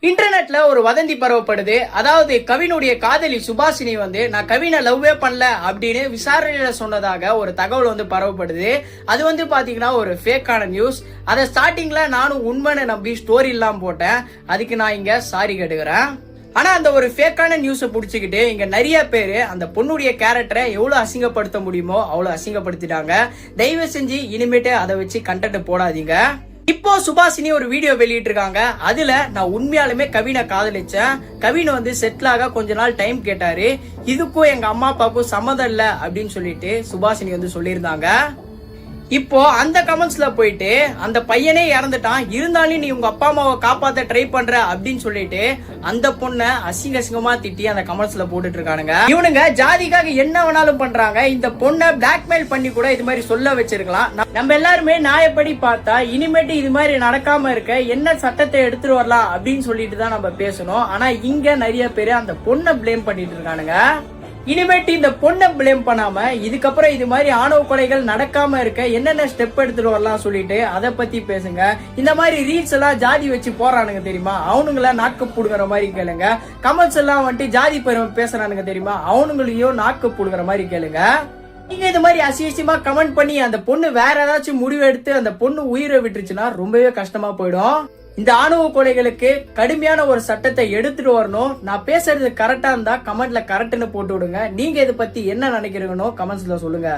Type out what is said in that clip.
இன்டர்நெட்ல ஒரு வதந்தி பரவப்படுது. அதாவது கவினுடைய காதலி சுபாஷினி நான் கவினை லவ்வே பண்ணல அப்படின்னு விசாரணையில சொன்னதாக ஒரு தகவல் பரவப்படுது. அது பாத்தீங்கன்னா ஒரு ஃபேக்கான நியூஸ். அதை ஸ்டார்டிங்ல நானும் உண்மைன்னு நம்பி ஸ்டோரி எல்லாம் போட்டேன். அதுக்கு நான் இங்க சாரி கேட்டுக்கிறேன். ஆனா அந்த ஒரு ஃபேக்கான நியூஸை புடிச்சுக்கிட்டு இங்க நிறைய பேரு அந்த பொண்ணுடைய கேரக்டரை எவ்வளவு அசிங்கப்படுத்த முடியுமோ அவ்வளவு அசிங்கப்படுத்திட்டாங்க. தயவு செஞ்சு இனிமேட்டு அதை வச்சு கண்டென்ட் போடாதீங்க. இப்போ சுபாஷினி ஒரு வீடியோ வெளியிட்டு இருக்காங்க. அதுல நான் உண்மையாலுமே கவினை காதலிச்சேன். கவின் செட்டில் ஆக கொஞ்ச நாள் டைம் கேட்டாரு. இதுக்கும் எங்க அம்மா அப்பாவுக்கும் சம்மதம் இல்ல அப்படின்னு சொல்லிட்டு சுபாஷினி சொல்லியிருந்தாங்க. இப்போ அந்த கமெண்ட்ஸ்ல போயிட்டு அந்த பையனே இறந்துட்டான், இருந்தாலும் நீ உங்க அப்பா அம்மாவை காப்பாத்த ட்ரை பண்ற அப்படின்னு சொல்லிட்டு அந்த பொண்ணை அசிங்கமா திட்டி அந்த கமெண்ட்ஸ்ல போட்டுட்டு இருக்கானுங்க. இவனுங்க ஜாதிக்காக என்ன வேணாலும் பண்றாங்க. இந்த பொண்ணை பிளாக்மெயில் பண்ணி கூட இது மாதிரி சொல்ல வச்சிருக்கலாம். நம்ம எல்லாருமே நியாயப்படி பார்த்தா இனிமேட்டு இது மாதிரி நடக்காம இருக்க என்ன சட்டத்தை எடுத்துட்டு வரலாம் அப்படின்னு சொல்லிட்டு தான் நம்ம பேசணும். ஆனா இங்க நிறைய பேரு அந்த பொண்ணை பிளேம் பண்ணிட்டு இருக்கானுங்க. இனிமேட்டு இந்த பொண்ணை பிளேம் பண்ணாம இதுக்கப்புறம் இது மாதிரி ஆணவ கொலைகள் நடக்காம இருக்க என்னென்ன ஸ்டெப் எடுத்துட்டு வரலாம் சொல்லிட்டு அதை பத்தி பேசுங்க. இந்த மாதிரி ரீல்ஸ் எல்லாம் ஜாதி வச்சு போறானுங்க தெரியுமா, அவனுங்கள நாக்கு புடுங்குற மாதிரி கேளுங்க. கமெண்ட்ஸ் எல்லாம் ஜாதி பெருமை பேசுறானுங்க தெரியுமா, அவனுங்களையும் நாக்கு புடுங்குற மாதிரி கேளுங்க. நீங்க இது மாதிரி அசியமா கமெண்ட் பண்ணி அந்த பொண்ணு வேற ஏதாச்சும் முடிவு எடுத்து அந்த பொண்ணு உயிரை விட்டுருச்சுன்னா ரொம்பவே கஷ்டமா போயிடும். இந்த ஆணவ கொலைகளுக்கு கடுமையான ஒரு சட்டத்தை எடுத்துட்டு வரணும். நான் பேசுறது கரெக்டா இருந்தா கமெண்ட்ல கரெக்ட்னு போட்டு விடுங்க. நீங்க இதை பத்தி என்ன நினைக்கிறீங்கன்னு கமெண்ட்ஸ்ல சொல்லுங்க.